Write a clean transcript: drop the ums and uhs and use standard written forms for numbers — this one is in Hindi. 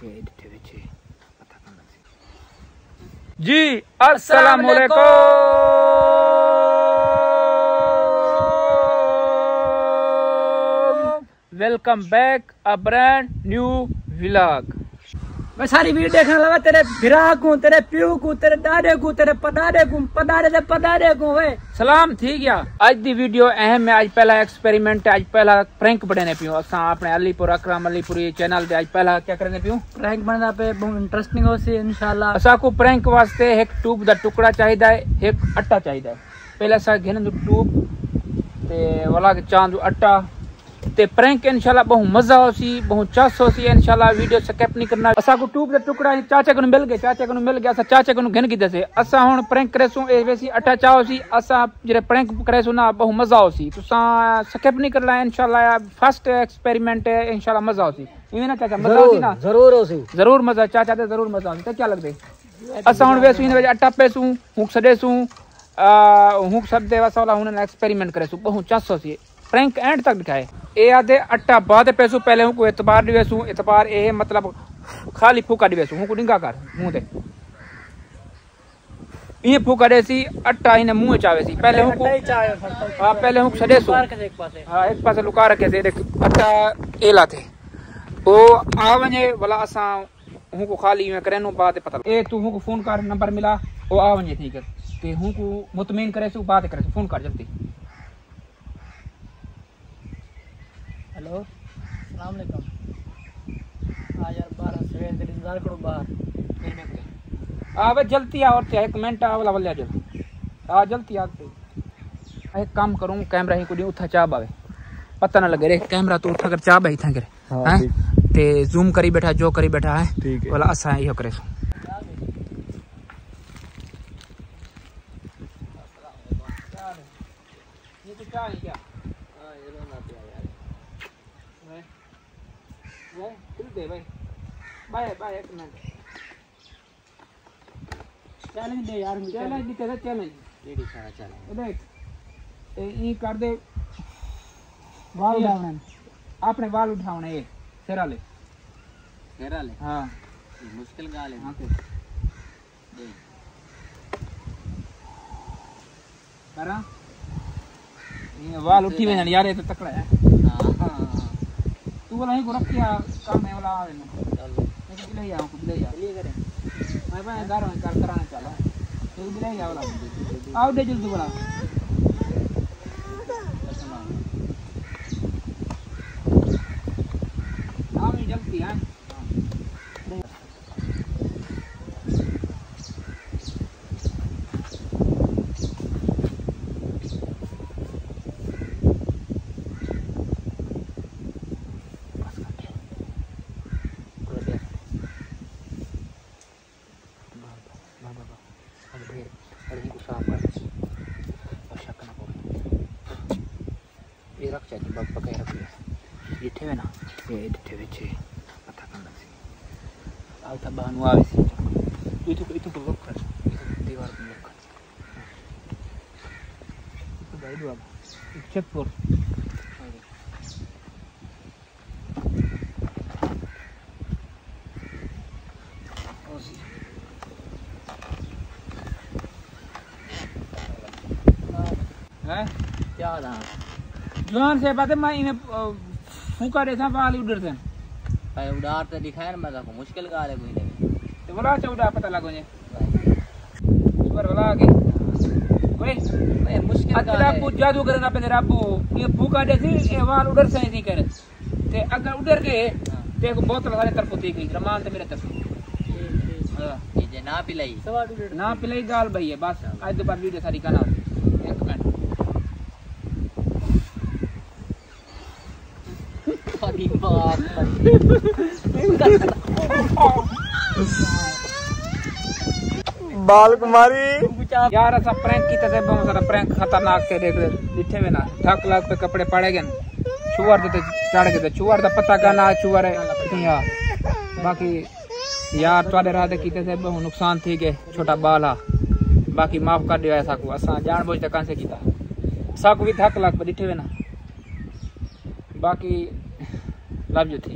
जी अस्सलाम वालेकुम, welcome back a brand new vlog. मैं सारी वीडियो देखने लगा, तेरे भिरा को, तेरे प्यू को, तेरे दादे को, तेरे पदारे को वे सलाम ठीक है। आज दी वीडियो अहम है। आज पहला एक्सपेरिमेंट है, आज पहला प्रैंक बढ़ने पियो असा अपने अलीपुर अकरम अलीपुरी चैनल पे। आज पहला क्या करने पियो प्रैंक बनना पे बहुत इंटरेस्टिंग हो सी इंशाल्लाह। असा को प्रैंक वास्ते एक ट्यूब दा टुकड़ा चाहिए है, एक आटा चाहिए। पहले असा घेन ट्यूब ते वाला चांद आटा ते प्रैंक इंशाल्लाह बहुत मजा होसी, बहुत चास होसी इंशाल्लाह। वीडियो स्किप नहीं करना। असा को ट्यूब दा टुकड़ा चाचा को मिल गया, असा चाचा को घन की दसे असा हुन प्रैंक करेसु ए वैसी आटा चाहोसी। असा जे प्रैंक करेसु ना बहुत मजा होसी, तुसा स्किप नहीं करना इंशाल्लाह। फर्स्ट एक्सपेरिमेंट है इंशाल्लाह, मजा होसी। ये ना चाचा मजा होसी ना, जरूर होसी, जरूर मजा चाचा ते जरूर मजा होसी। क्या लगदे असा हुन वैसु इन आटा पेसु हुक सडेसु हुक सब दे वसा वाला हुन एक्सपेरिमेंट करेसु बहुत चास होसी। प्रैंक एंड तक दिखाए ए आधे अट्टा बाद पैसू पहले हूँ एतबार दिवेसू। एतबार ए मतलब खाली फूका दिवेसू हूँ डिंगा कर मुंह दे ये फूका देसी अट्टा इन्हें मुंह चावे सी। पहले हूँ हाँ पहले हूँ सडेसू हाँ एक पासे लुका रखे से देख अट्टा एला थे ओ आ वने वाला असा हूँ को खाली में करे बात पता ए तू हूँ को फोन कर नंबर मिला ओ आ वने ठीक है ते हूँ को मुतमईन करे सू बात करे फोन कर जल्दी। हेलो अस्सलाम वालेकुम। हाँ यार 12 सवेर से इंतजार करो बाहर आवे जल्दी आ और एक मिनट आवला वाले जो आ जल्दी आ एक काम करूं कैमरा ही को उठा चा बावे पता ना लगे रे कैमरा तो उठा कर चा बाई था करे हैं ते जूम करी बैठा जो करी बैठा है वाला असा यो करे सो ये तो क्या है क्या दे भाई बाय बाय एक मिनट चैलेंज दे यार चैलेंज दे तेरा चैलेंज रेडी सारा चैलेंज देख ये कर दे वाल उठावना आपने वाल उठावना ये सेरा ले हां मुश्किल गाल है हां दे करा ये वाल उठी में यार ये तो तकड़ा है हां तू बोला ही रख किया काम है वाला आवे ना चल ले जाओ कुछ ले जा लिए करे मैं भाई घर में कर कराने चला तू भी ले जा वाला आओ दे जल्दी बोला आओ नहीं जल्दी हां रख चाहिए बग पकाए रख ये ठेवे ना ये ठेवे छे पता करना सी आउ था बानु आवे सी इतु को रख कर दीवार पे रख तो भाई दो अब चेक कर है क्या ना जोन से बात है मैं इन्हें फूका देता वाली उधर से भाई उड़ार तो दिखाया ना मजा को मुश्किल का है कोई नहीं तो बोला चौड़ा पता लगो ने सुपर वाला आगे ओए भाई मुश्किल का है आपको जादू करना पे तेरा आपको ये फूका देसी ये वाल उधर से नहीं करे ते अगर उधर के ते को बोतल वाले तरफ होती गई रमान ते मेरे तरफ हां ये जे ना पिलाई गाल भाई है बस आज तो बाद वीडियो सारी करना एक मिनट बाल कुमारी यार ऐसा प्रैंक की तरह बहुत सारा प्रैंक खतरनाक के देख दिखे में ना ठक लाख पे कपड़े पड़े गए चुअर देते चढ़ गए चुअर का पता का ना चुअर है बाकी यार थोड़े रात की तरह बहुत नुकसान थी गए छोटा बाल हा बाकी माफ कर दिया ऐसा को असा जान बुझ तक से किया साकू भी ठक लाख पे दिखे में ना बाकी लव यू थी।